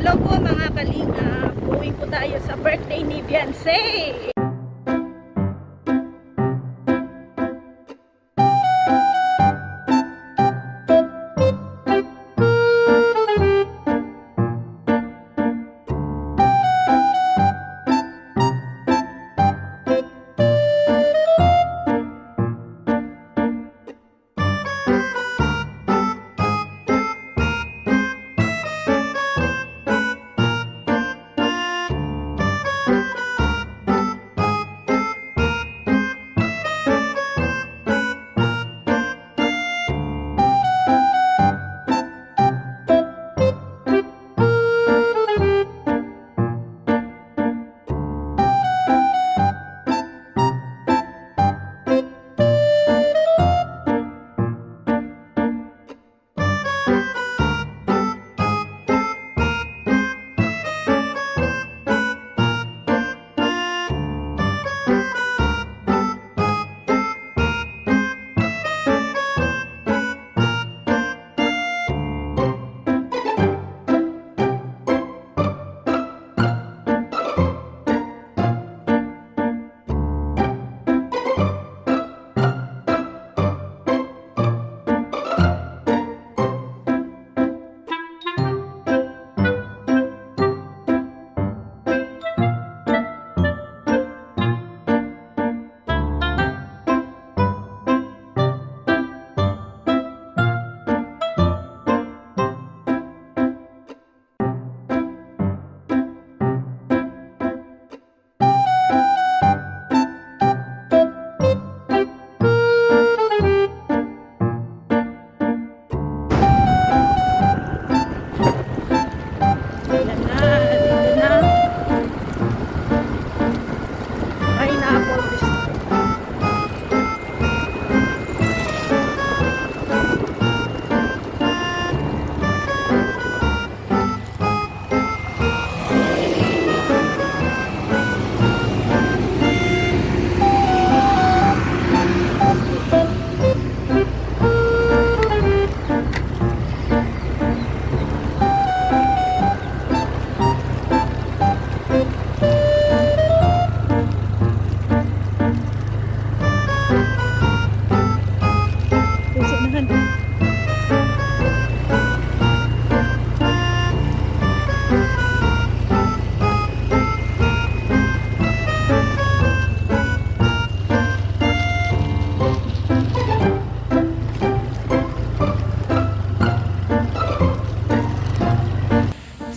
Hello po mga kalinga. Going po tayo sa birthday ni Beyonce.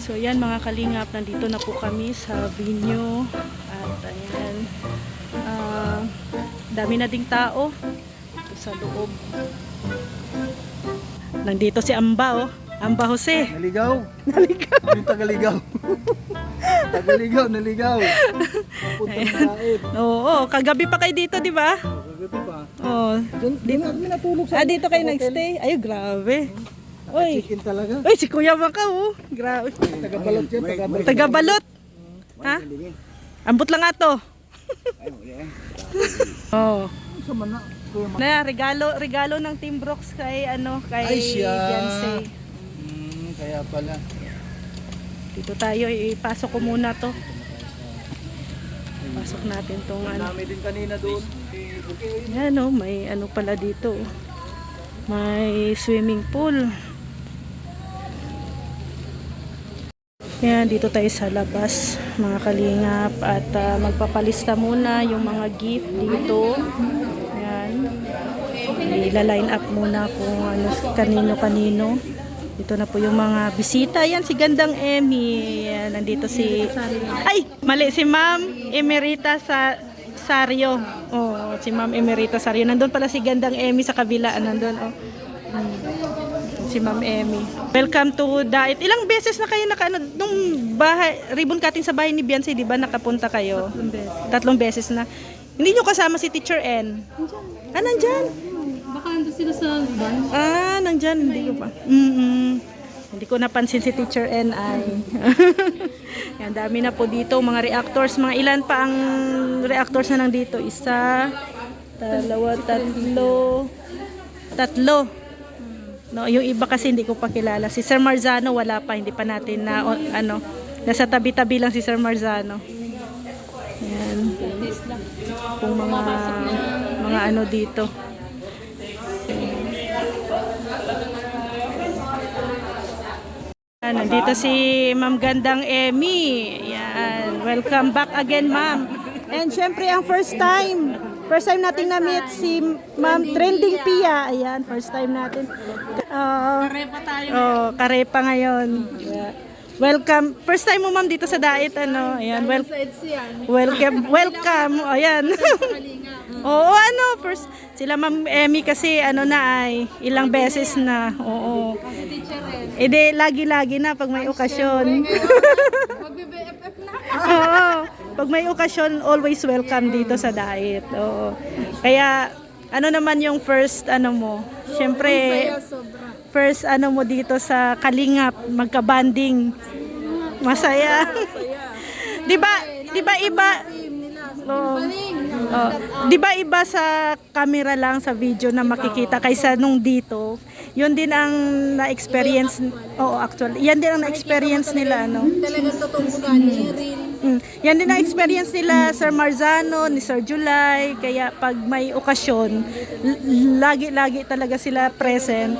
So yan mga kalingap, nandito na po kami sa venue at ayan, dami na ding tao ito sa loob. Nandito si Amba, oh. Amba Jose. Naligaw. Naligaw. Yung tagaligaw. Tagaligaw, naligaw. Punta ng kain. Oo, kagabi pa kayo dito, di ba? Kagabi pa. Oo. Dito kami natulog sa Dito kayo nagstay. Ay, grabe. Oy. Chicken talaga. Oy, si Kuya Maka, oh. Grabe. Tagabalot yan, tagabalot. Tagabalot. Ha? Ambot lang ato. Oh. Sa mana. Na regalo ng Team Brooks kay Ay, siya. Beyonce. Kaya pala. Dito tayo, ipasok ko muna to. Pasok natin tong Dami din kanina doon. Yan, oh, may pala dito. May swimming pool. Yan, dito tayo sa labas mga kalingap at magpapalista muna yung mga gift dito. Yan. Ila-line up muna kung kanino-kanino. Dito na po yung mga bisita. Yan, si Gandang Emmy. Yan, nandito si... Ay! Mali, si Ma'am Emerita Sario. Oh, si Ma'am Emerita Sario. Nandun pala si Gandang Emmy sa kabila. Nandun, oh. Si Ma'am Emmy. Welcome to Dait. Ilang beses na kayo nung bahay, ribbon cutting sa bahay ni Beyonce, di ba? Nakapunta kayo? 3 beses. 3 beses na. Hindi nyo kasama si Teacher N? Nandyan. Ah, nandyan? Baka nandun sila sa van. Ah, nandyan. Hindi ko pa. Hindi ko napansin si Teacher N ay. Yan, dami na po dito. Mga reactors. Mga ilan pa ang reactors na nandito? 1, 2, 3, 4. No, yung iba kasi hindi ko pa kilala. Si Sir Marzano wala pa, hindi pa natin na ano, nasa tabi-tabi lang si Sir Marzano. Ayan. Kung mga ano dito. Nandito si Ma'am Gandang Emmy. Yan. Welcome back again, Ma'am. And syempre, ang first time natin na-meet si Ma'am Trending Pia. Ayan, first time natin. Karepa tayo. Oh, karepa ngayon. Yeah. Welcome. First time mo, Ma'am, dito sa Dait, ano? Ayan, Sa EDSA yan. welcome. Ayan. Oo, ano, first, sila Ma'am Emmy kasi, ano na ay, ilang beses na. Oo. Kasi teacher rin. Ede, lagi-lagi na pag may okasyon. Magbe-BFF na. Oo. Pag may okasyon, always welcome dito sa Dait. Oo. Kaya, ano naman yung first, ano mo? Siyempre, Saya sobra. first, ano mo dito sa Kalingap, magka-banding. Masaya. Di ba iba? Oo. Oh. Di ba iba sa camera lang sa video na makikita kaysa nung dito? Yun din ang na-experience. Oo, actually. Yan din ang na-experience nila, no? Talagang totoong bugani. Real. Yan din ang experience nila Sir Marzano, ni Sir July. Kaya pag may okasyon, lagi-lagi talaga sila present.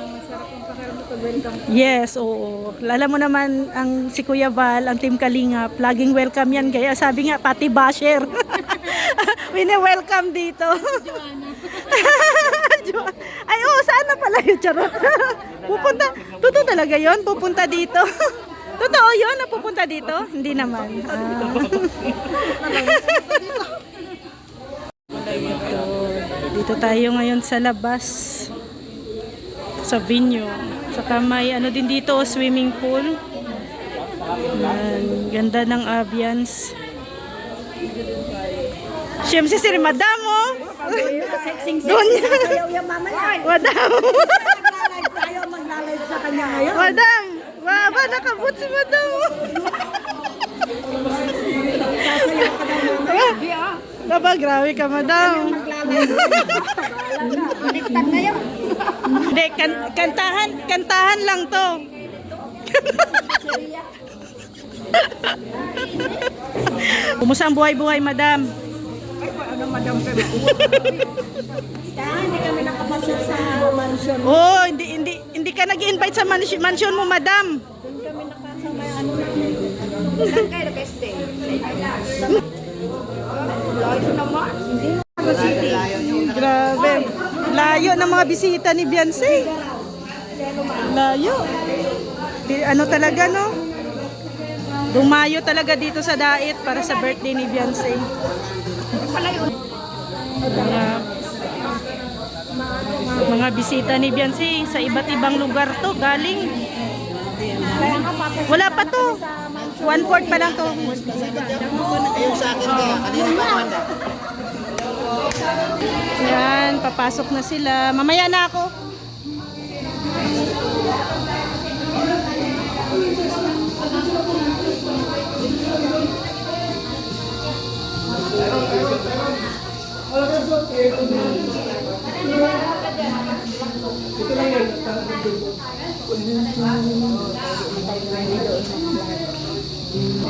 Yes, oo. Alam mo naman ang si Kuya Val, ang Team Kalingap, laging welcome yan. Kaya sabi nga, pati basher. Wini-welcome dito. Ay, oo, saan na pala yung charot? Pupunta, totoo talaga yon, pupunta dito. Totoo yun na pupunta dito? Hindi naman. Dito tayo ngayon sa labas. Sa venue. Saka may ano din dito, swimming pool. Yan, ganda ng ambience. Siyempre si Madam, oh. Doon niya. Madam. Madam. Baba, nakabot si Madam. Baba, grabe ka, Madam. Hindi, kantahan lang to. Kumusta ang buhay-buhay, Madam? Ano, madam, kayo? Hindi kami nakapasok sa mansion. Oh, hindi ka nag-invite sa mansion mo, Madam. Doon kami nakasama yung ano. Saan kayo nag-stay? Layo naman. Grabe. Layo ng mga bisita ni Beyonce. Layo. Ano talaga, no? Dumayo talaga dito sa Dait para sa birthday ni Beyonce. Mga bisita ni Beyonce sa iba't ibang lugar to galing. Wala pa to. 1/4 pa lang to. Ayun sa akin kaya, kanina pa naman. Yan, papasok na sila. Mamaya na ako.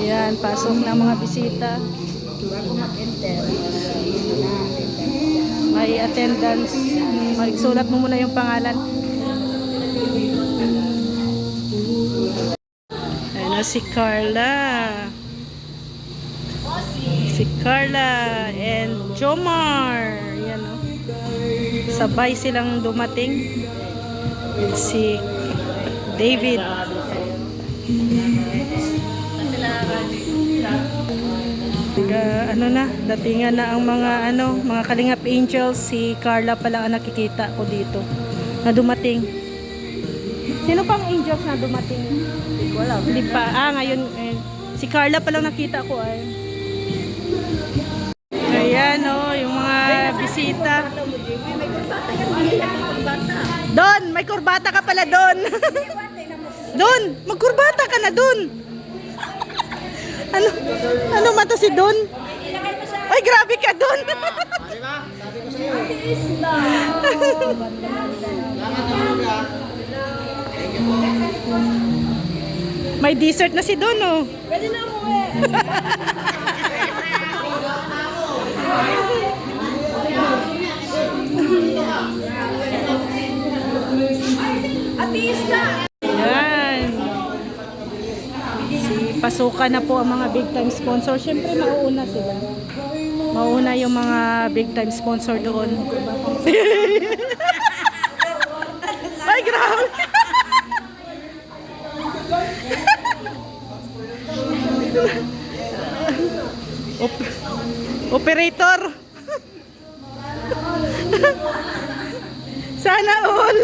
Ayan, pasok na mga bisita. May attendance. Magsulat mo muna yung pangalan. Ayan na si Carla. Si Carla and Jomar. Ayan o. Sabay silang dumating. And si David. Ano na, datingan na ang mga mga Kalingap Angels. Si Carla pala ang nakikita ko dito na dumating. Sino pang angels na dumating? Wala. Hindi pa. Ngayon si Carla pala nakita ko ay. Ayan yung mga bisita. Don, may kurbata ka pala Don. Don, magkurbata ka na Don. Ano mata si Don? Ay, grabe ka Don. May dessert na si Don, oh. Pwede na umuwi. Artista! Yan. Pasukan na po ang mga big time sponsor. Siyempre, mauuna sila. Mauuna yung mga big time sponsor doon. Ay, grabe! Operator! Sana all!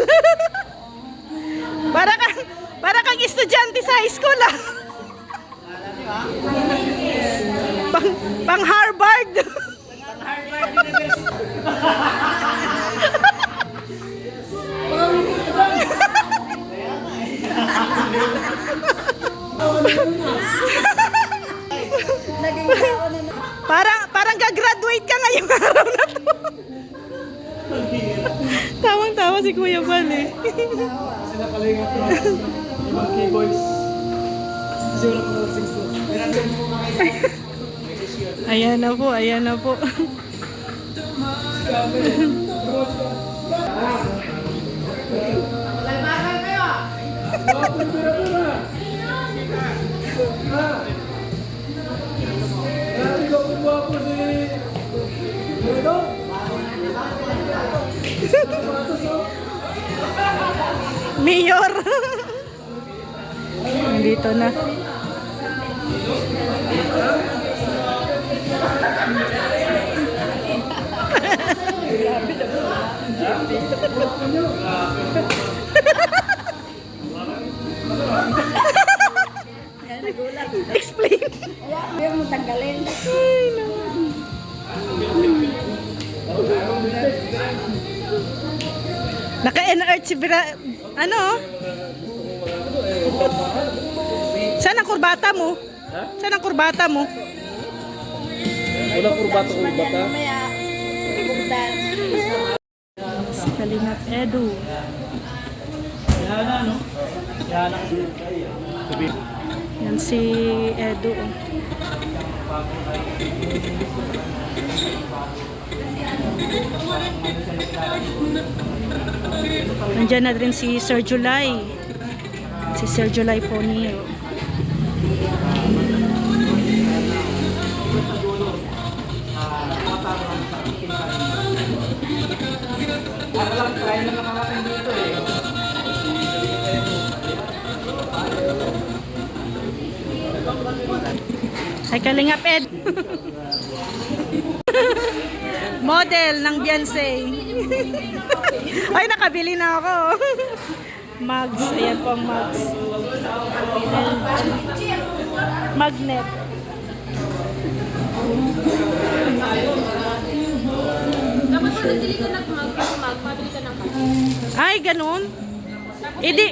para kang estudyante sa high school, ah. Pang Harvard. Parang gagraduate ka ngayong araw na to. Tawang-tawa si Kuya Bal, eh. Sila kalinga ko. Ibang keyboards. Kasi wala ko na sings ko. Ayan na po, ayan na po. Mayor. Nandito na. Explain. Ayaw mo tanggalin. Ay, no. Naka-NR si ano? Saan ang kurbata mo? Saan ang kurbata mo? Wala kurbata. Mamaya, pupuntahan. Si Kalingap Edu. Yan na, no? Yan ang sabi. Yan si Edu. Nandiyan na rin si Sir July. Si Sir July po niyo. Try na nakakasin dito eh. Ay, Kalingap Ed. Model ng Beyonce. Ay, nakabili na ako. Mugs. Ayan po ang mugs. Magnet. Dapat pag nandili ka mag, pabili ka ng Ay, ganun. Hindi.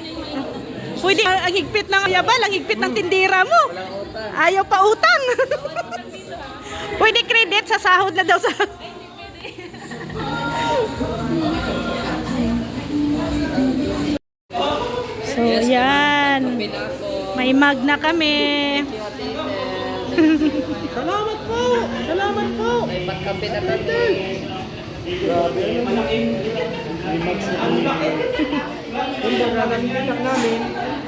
Pwede, ang higpit ng yabal, ang higpit ng tindira mo. Ayaw pa utang. Pwede credit sa sahod na daw sa... So, yan. May mug na kami. Salamat po! Salamat po! May pagkape na kami. Grabe, malaking limags na kami. Kung baga nakikita namin,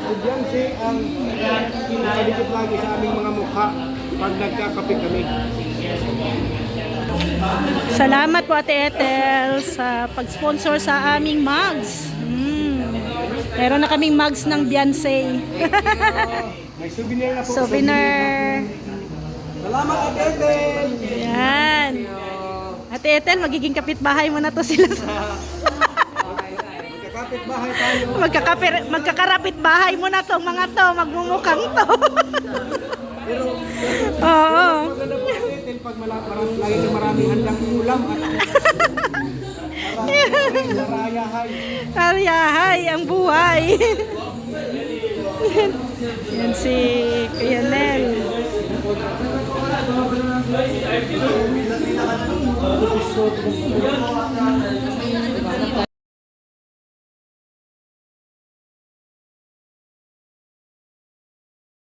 Beyonce ang nakadikit lagi sa aming mga mukha pag nagkakape kami. Salamat po Ate Ethel sa pag-sponsor sa aming mugs. Meron na kaming mugs ng Beyonce. May souvenir na po. Souvenir. Salamat Ate Ethel! Yan. Ate Ethel, magiging kapitbahay mo na to sila. Magkakapit bahay tayo. Magkakarapit bahay mo na tong mga to. Magmumukhang to. Pero Oo. maganda po Ate Ethel pag lagi na maraming handang ulam at narayahay. Aryahay ang buhay. Yan si Kuya Nel.